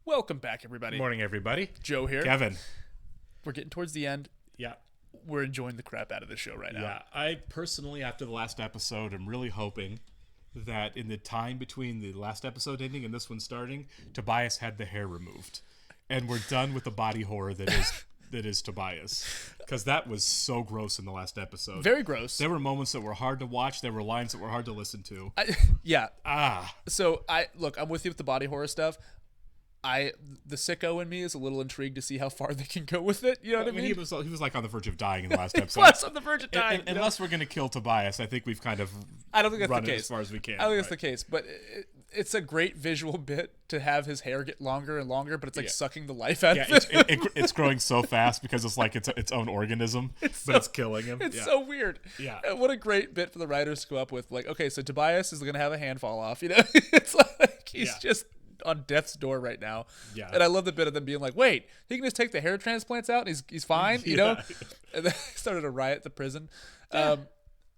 Welcome back, everybody. Morning, everybody. Joe here. Kevin. We're getting towards the end. Yeah. We're enjoying the crap out of the show right now. Yeah. I personally, after the last episode, am really hoping that in the time between the last episode ending and this one starting, Tobias had the hair removed. And we're done with the body horror that is Tobias. Because that was so gross in the last episode. Very gross. There were moments that were hard to watch. There were lines that were hard to listen to. Yeah. Ah. So, I'm with you with the body horror stuff. The sicko in me is a little intrigued to see how far they can go with it. You know what I mean? He was like on the verge of dying in the last episode. Plus on the verge of dying. Unless we're going to kill Tobias, I think we've kind of I don't think that's run the it case. as far as we can. I don't think that's the case, but it's a great visual bit to have his hair get longer and longer, but it's like sucking the life out of it. It's growing so fast because it's like its own organism, but it's killing him. It's so weird. Yeah. And what a great bit for the writers to go up with. Like, okay, so Tobias is going to have a hand fall off. You know, it's like he's just on death's door right now. Yeah. And I love the bit of them being like, wait, he can just take the hair transplants out and he's fine, you know? And then started a riot at the prison.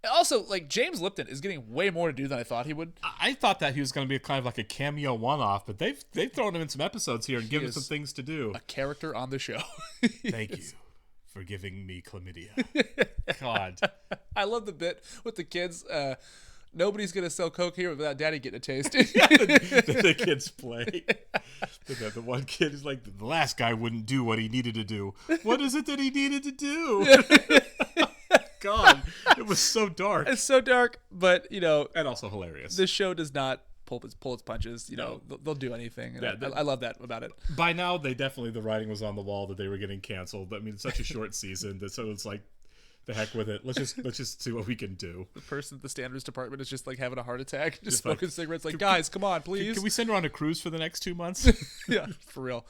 Also, like, James Lipton is getting way more to do than I thought he would. I thought that he was going to be kind of like a cameo one-off, but they've thrown him in some episodes here and given him some things to do. A character on the show. Thank you for giving me chlamydia. God. I love the bit with the kids. Nobody's going to sell Coke here without Daddy getting a taste. the kids play. The one kid is like, the last guy wouldn't do what he needed to do. What is it that he needed to do? God, it was so dark. It's so dark, but, you know. And also hilarious. This show does not pull its punches. You know, they'll do anything. And I love that about it. By now, the writing was on the wall that they were getting canceled. I mean, it's such a short season that so it's like, the heck with it. Let's just see what we can do. The person at the standards department is just like having a heart attack, just smoking cigarettes. Like, guys, come on, please. Can we send her on a cruise for the next 2 months? Yeah, for real.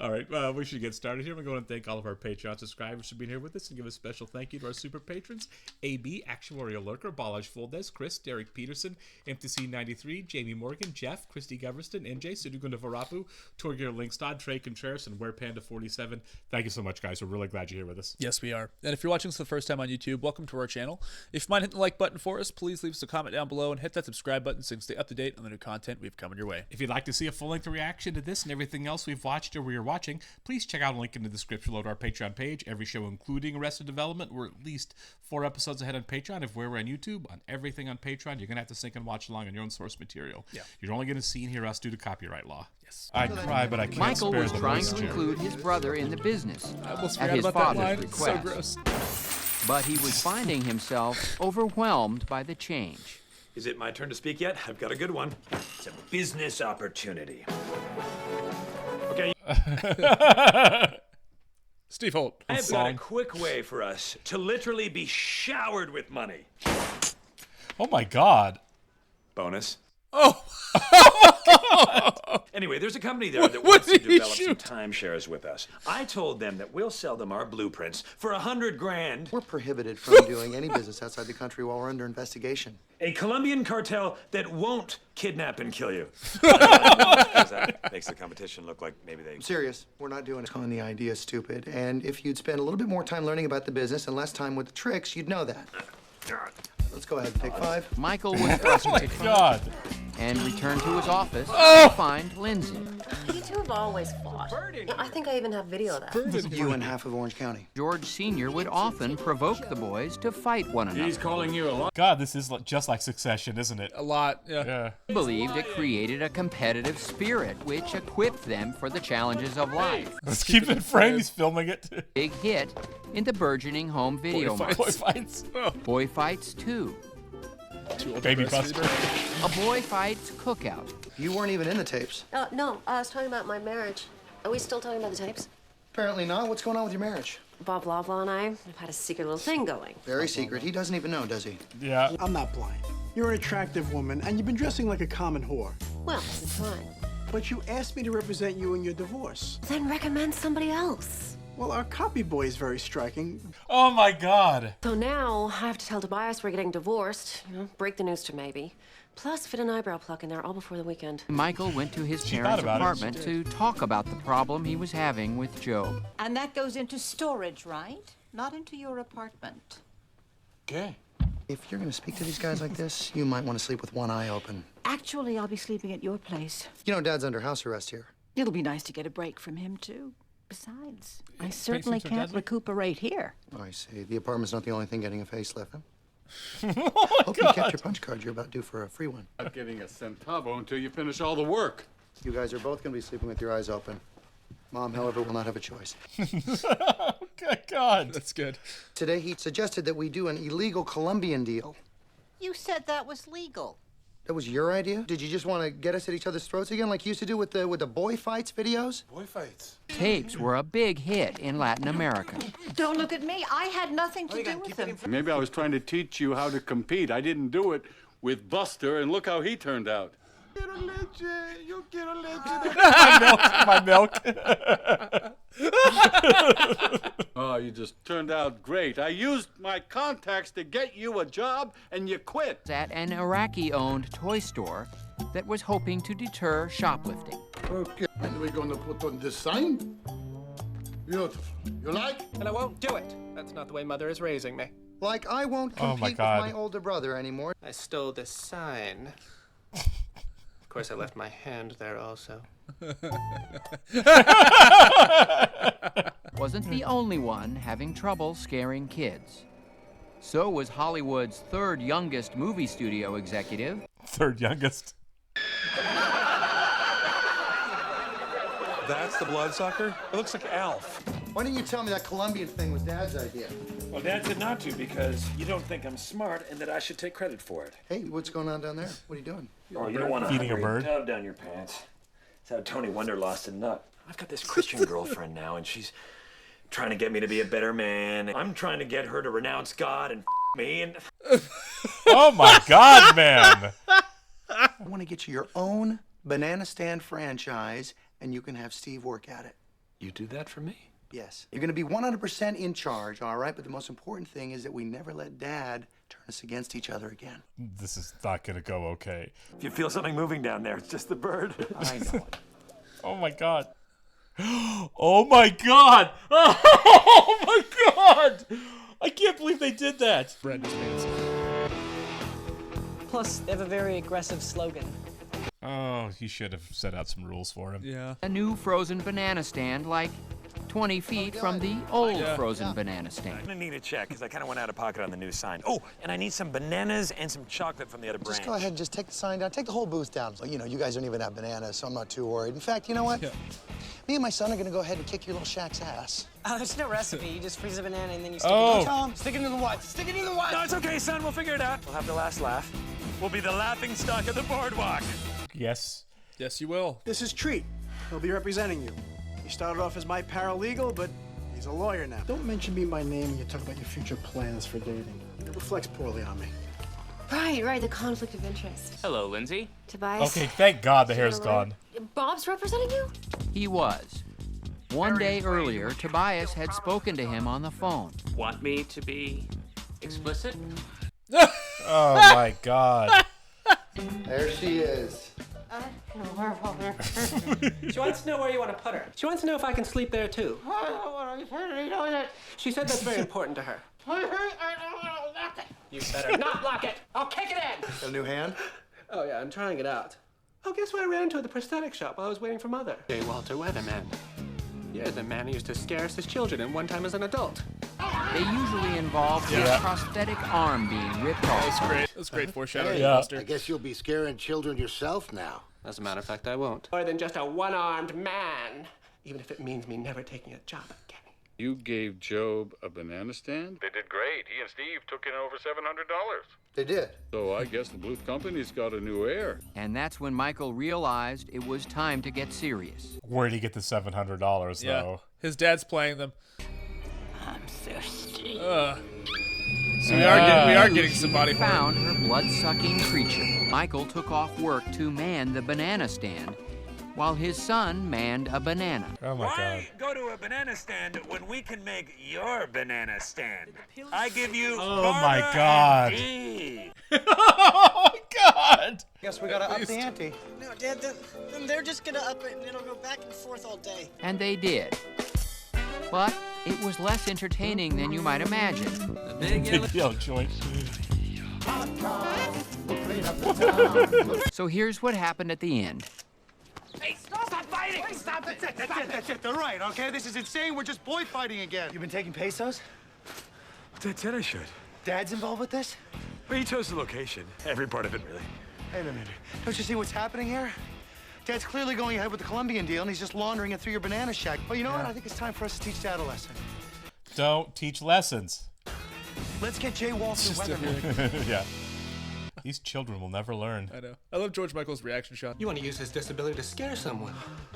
All right, we should get started here. We're going to thank all of our Patreon subscribers for being here with us and give a special thank you to our super patrons: AB, Actuarial Lurker, Balaj Fuldez, Chris, Derek Peterson, MTC93, Jamie Morgan, Jeff, Christy Goverston, NJ, Sudugunda Varapu, Torgear Linkstad, Trey Contreras, and WerePanda47. Thank you so much, guys. We're really glad you're here with us. Yes, we are. And if you're watching this for the first time on YouTube, welcome to our channel. If you mind hitting the like button for us, please leave us a comment down below and hit that subscribe button so you can stay up to date on the new content we've coming your way. If you'd like to see a full-length reaction to this and everything else we've watched or we are watching, please check out a link in the description below to our Patreon page. Every show, including Arrested Development, we're at least 4 episodes ahead on Patreon. If we're on YouTube, on everything on Patreon, you're going to have to sync and watch along on your own source material. Yeah. You're only going to see and hear us due to copyright law. Yes. I cry, but I can't Michael spare was the trying moisture. to include his brother in the business I almost at forgot his about that father's line. It's so request. gross. But he was finding himself overwhelmed by the change. Is it my turn to speak yet? I've got a good one. It's a business opportunity. Okay. Steve Holt. I've got a quick way for us to literally be showered with money. Oh my God. Bonus. Oh. Anyway, there's a company there that wants to develop some timeshares with us. I told them that we'll sell them our blueprints for $100,000. We're prohibited from doing any business outside the country while we're under investigation. A Colombian cartel that won't kidnap and kill you. Because that makes the competition look like maybe they... I'm serious. We're not doing it. Calling the idea stupid. And if you'd spend a little bit more time learning about the business and less time with the tricks, you'd know that. Let's go ahead and take 5. Michael was frustrated God. and returned to his office to find Lindsay. You two have always fought. Yeah, I think I even have video of that. You and half of Orange County. George Sr. would often provoke the boys to fight one another. He's calling you a lot. God, this is just like Succession, isn't it? A lot. Yeah. Yeah. He believed it created a competitive spirit, which equipped them for the challenges of life. Let's keep it framed. He's filming it. Big hit in the burgeoning home video market. Boy fights. Oh. Boy Fights 2. Baby Buster. A Boy Fights Cookout. You weren't even in the tapes. No, I was talking about my marriage. Are we still talking about the tapes? Apparently not. What's going on with your marriage? Bob Loblaw and I have had a secret little thing going. Very secret. He doesn't even know, does he? Yeah. I'm not blind. You're an attractive woman, and you've been dressing like a common whore. Well, it's fine. But you asked me to represent you in your divorce. Then recommend somebody else. Well, our copy boy is very striking. Oh my God. So now I have to tell Tobias we're getting divorced. You know, break the news to maybe. Plus, fit an eyebrow pluck in there all before the weekend. Michael went to his She parents' thought about it. apartment to talk about the problem he was having with Job. And that goes into storage, right? Not into your apartment. Okay. If you're going to speak to these guys like this, you might want to sleep with one eye open. Actually, I'll be sleeping at your place. You know, Dad's under house arrest here. It'll be nice to get a break from him, too. Besides, I certainly can't recuperate here. Oh, I see. The apartment's not the only thing getting a facelift, huh? Oh, Hope you kept your punch card. You're about due for a free one. Not getting a centavo until you finish all the work. You guys are both going to be sleeping with your eyes open. Mom, however, will not have a choice. Oh, God. That's good. Today, he suggested that we do an illegal Colombian deal. You said that was legal. That was your idea? Did you just want to get us at each other's throats again like you used to do with the boy fights videos? Boy fights. Tapes were a big hit in Latin America. Don't look at me. I had nothing to do with them. Maybe I was trying to teach you how to compete. I didn't do it with Buster, and look how he turned out. My milk. Oh, you just turned out great. I used my contacts to get you a job, and you quit. At an Iraqi-owned toy store that was hoping to deter shoplifting. Okay, and we're gonna put on this sign. Beautiful. You like? And I won't do it. That's not the way Mother is raising me. Like I won't compete with my older brother anymore. I stole this sign. Of course, I left my hand there also. Wasn't the only one having trouble scaring kids. So was Hollywood's third youngest movie studio executive. Third youngest. That's the bloodsucker? It looks like Alf. Why didn't you tell me that Colombian thing was Dad's idea? Well, Dad said not to because you don't think I'm smart and that I should take credit for it. Hey, what's going on down there? What are you doing? Oh, you don't want to Feeding a bird? tub down your pants. That's how Tony Wonder lost a nut. I've got this Christian girlfriend now, and she's trying to get me to be a better man. I'm trying to get her to renounce God and me. And oh my God, man! I want to get you your own banana stand franchise, and you can have Steve work at it. You do that for me? Yes. You're going to be 100% in charge, all right? But the most important thing is that we never let Dad turn us against each other again. This is not going to go okay. If you feel something moving down there, it's just the bird. I know it. Oh my God. Oh my God. Oh my God. I can't believe they did that. Brenda's pants. Plus, they have a very aggressive slogan. Oh, he should have set out some rules for him. Yeah. A new frozen banana stand like 20 feet from the old frozen banana stand. I'm gonna need a check because I kind of went out of pocket on the new sign. Oh, and I need some bananas and some chocolate from the other branch. Just go ahead and just take the sign down. Take the whole booth down. Well, you know, you guys don't even have bananas, so I'm not too worried. In fact, you know what? Me and my son are going to go ahead and kick your little shack's ass. Oh, there's no recipe. You just freeze a banana and then you stick Oh. it in. Tom, stick it in the what? Stick it in the what? No, it's okay, son. We'll figure it out. We'll have the last laugh. We'll be the laughing stock of the boardwalk. Yes. Yes, you will. This is Treat. He'll be representing you. He started off as my paralegal, but he's a lawyer now. Don't mention me by name when you talk about your future plans for dating. It reflects poorly on me. Right, the conflict of interest. Hello, Lindsay. Tobias. Okay, thank God the hair's gone. Bob's representing you? He was. One day earlier, Tobias had spoken to him on the phone. Want me to be explicit? Oh my God. There she is. She wants to know where you want to put her. She wants to know if I can sleep there, too. She said that's very important to her. You better not lock it. I'll kick it in. Got a new hand? Oh, yeah, I'm trying it out. Oh, guess what I ran into at the prosthetic shop while I was waiting for Mother? J. Walter Weatherman. You're the man who used to scare us as children and one time as an adult. They usually involve his prosthetic arm being ripped off. That's great. That's great foreshadowing, Hey, Buster. I guess you'll be scaring children yourself now. As a matter of fact, I won't. More than just a one-armed man. Even if it means me never taking a job again. You gave Job a banana stand? They did great. He and Steve took in over $700. They did. So I guess the Bluth Company's got a new heir. And that's when Michael realized it was time to get serious. Where'd he get the $700 Yeah. though? His dad's playing them. I'm thirsty. So we are getting some body horror. Found her blood-sucking creature. Michael took off work to man the banana stand, while his son manned a banana. Oh my God. Why go to a banana stand when we can make your banana stand? I give you Oh my Barbara God. and Dee. Oh my God. Guess we gotta up the ante. No, Dad, then they're just gonna up it and it'll go back and forth all day. And they did. But it was less entertaining than you might imagine. Yo, joint. So here's what happened at the end. Hey, stop fighting! Stop it. That's it. They're right, okay? This is insane. We're just boy fighting again. You've been taking pesos? Dad said I should. Dad's involved with this? Well, he chose the location. Every part of it, really. Hey, a minute. Don't you see what's happening here? Dad's clearly going ahead with the Colombian deal, and he's just laundering it through your banana shack. Well, you know what? I think it's time for us to teach Dad a lesson. Don't teach lessons. Let's get Jay Walter Weatherman. Yeah. These children will never learn. I know. I love George Michael's reaction shot. You want to use his disability to scare someone.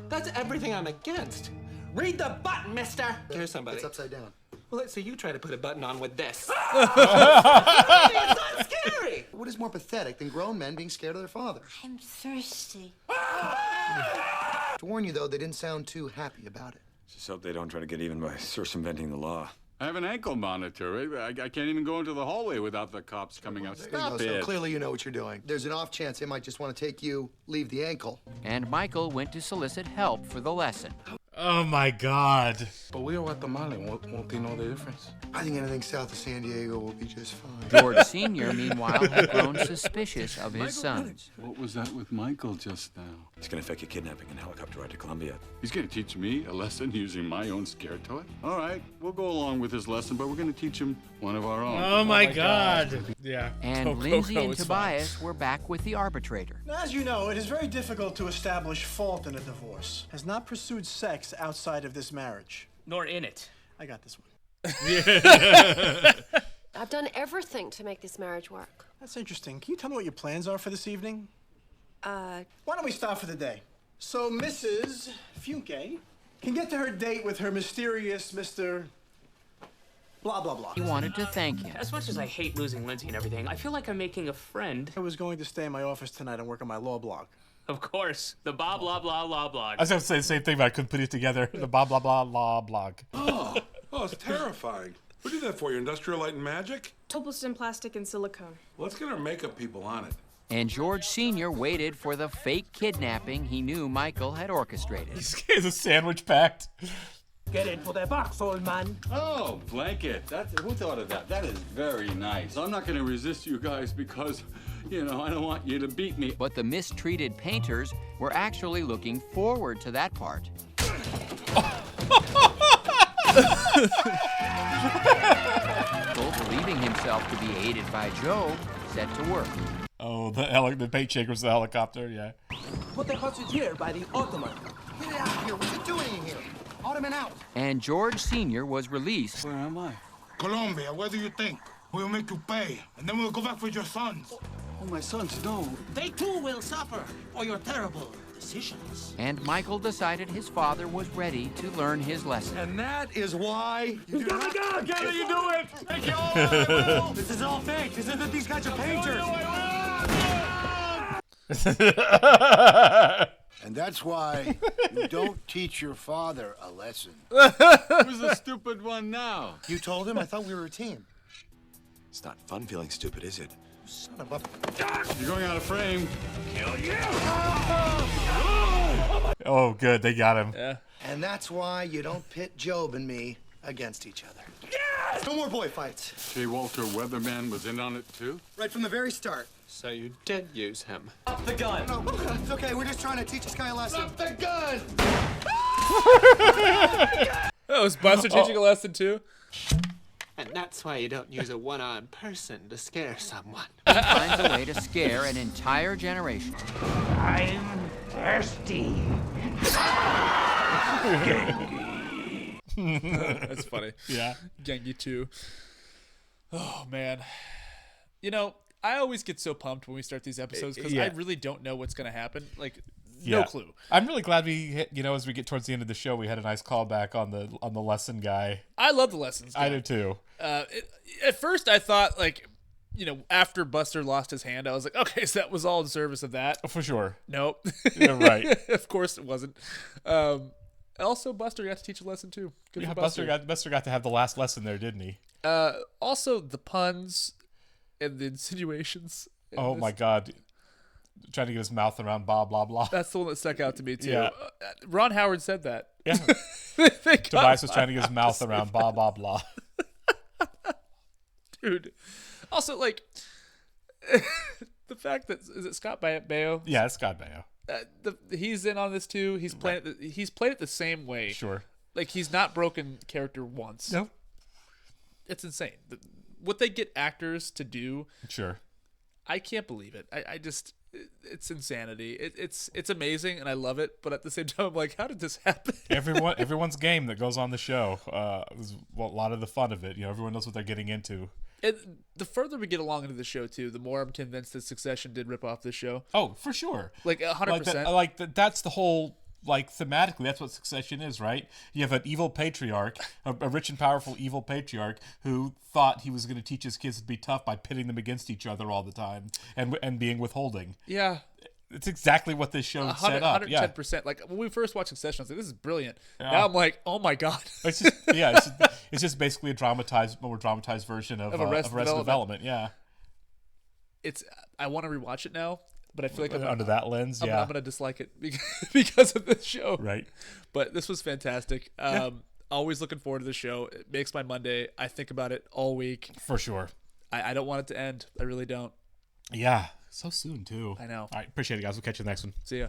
That's everything I'm against. Read the button, mister! Scare somebody. It's upside down. Well, let's say you try to put a button on with this. It's not scary! What is more pathetic than grown men being scared of their father? I'm thirsty. To warn you, though, they didn't sound too happy about it. Just hope they don't try to get even by circumventing the law. I have an ankle monitor. I can't even go into the hallway without the cops coming out. There you Stop go. it. So clearly you know what you're doing. There's an off chance they might just want to take you, leave the ankle. And Michael went to solicit help for the lesson. Oh my God. But we are Guatemalan. Won't they know the difference? I think anything south of San Diego will be just fine. George Sr., meanwhile, had grown suspicious of his sons. What was that with Michael just now? It's gonna affect your kidnapping and helicopter ride to Colombia. He's gonna teach me a lesson using my own scare toy? All right, we'll go along with his lesson, but we're gonna teach him one of our own. Oh my God. Yeah. And Lindsay and Tobias were back with the arbitrator. Now, as you know, it is very difficult to establish fault in a divorce. Has not pursued sex outside of this marriage. Nor in it. I got this one. I've done everything to make this marriage work. That's interesting. Can you tell me what your plans are for this evening? Uh, Why don't we stop for the day? So Mrs. Funke can get to her date with her mysterious Mr. Blah, blah, blah. He wanted to thank him. As much as I hate losing Lindsay and everything, I feel like I'm making a friend. I was going to stay in my office tonight and work on my law blog. Of course, the blah blah blah blah blog. I was going to say the same thing, but I couldn't put it together. The blah, blah, blah, blah blog. Oh, it's terrifying. Who did that for you? Industrial Light and Magic? Toppleston plastic and silicone. Let's get our makeup people on it. And George Sr. waited for the fake kidnapping he knew Michael had orchestrated. He's a sandwich packed. Get into the box, old man. Oh, blanket. Who thought of that? That is very nice. I'm not going to resist you guys because, you know, I don't want you to beat me. But the mistreated painters were actually looking forward to that part. Michael, believing himself to be aided by Joe, set to work. Oh, the paint shaker's the helicopter, yeah. Put the hostage here by the ottoman. Get out of here. What are you doing in here? Ottoman out. And George Sr. was released. Where am I? Colombia, what do you think? We'll make you pay, and then we'll go back with your sons. Oh, my sons, no. They too will suffer for your terrible decisions. And Michael decided his father was ready to learn his lesson. And that is why you got the gun! Can you do it? Thank you all! This is all fake. This isn't that these guys are painters. And that's why you don't teach your father a lesson. Who's the stupid one now? You told him? I thought we were a team. It's not fun feeling stupid, is it? Son of a... You're going out of frame. Kill you! Oh, good. They got him. Yeah. And that's why you don't pit Job and me against each other. Yes! No more boy fights. J. Walter Weatherman was in on it, too? Right from the very start. So you did use him. Up the gun. No, it's okay. We're just trying to teach this guy a lesson. Up the gun! Oh, is Buster teaching a lesson too? And that's why you don't use a one-armed person to scare someone. He finds a way to scare an entire generation. I'm thirsty. That's funny. Yeah. Gengi too. Oh man. You know, I always get so pumped when we start these episodes because I really don't know what's going to happen. Like, no clue. I'm really glad we hit, as we get towards the end of the show, we had a nice callback on the lesson guy. I love the lessons guy. I do too. At first, I thought, like, after Buster lost his hand, I was like, okay, so that was all in service of that. Oh, for sure. Nope. Yeah, right. Of course it wasn't. Also, Buster got to teach a lesson too. Good for Buster got to have the last lesson there, didn't he? Also, the puns and the insinuations. Oh my God. Trying to get his mouth around blah, blah, blah. That's the one that stuck out to me too. Yeah. Ron Howard said that. Yeah. Tobias was trying to get his mouth around blah, blah, blah. Dude. Also, like, the fact that, is it Scott Baio? Yeah, it's Scott Baio. He's in on this too. He's played it the same way. Sure. Like he's not broken character once. Nope. It's insane. What they get actors to do. Sure. I can't believe it. I just it's insanity. It's amazing and I love it. But at the same time, I'm like, how did this happen? Everyone's game that goes on the show is a lot of the fun of it. Everyone knows what they're getting into. And the further we get along into the show, too, the more I'm convinced that Succession did rip off this show. Oh, for sure. Like 100%. That's the whole, thematically, that's what Succession is, right? You have an evil patriarch, a rich and powerful evil patriarch who thought he was going to teach his kids to be tough by pitting them against each other all the time and being withholding. Yeah. It's exactly what this show set up. 110%. Yeah. Like when we first watched Succession, I was like, "This is brilliant." Yeah. Now I'm like, "Oh my god!" It's just basically a more dramatized version of Arrested Development. Yeah. I want to rewatch it now, but I feel like under that lens, I'm gonna dislike it because of this show. Right. But this was fantastic. Always looking forward to the show. It makes my Monday. I think about it all week. For sure. I don't want it to end. I really don't. Yeah. So soon, too. I know. All right. Appreciate it, guys. We'll catch you in the next one. See ya.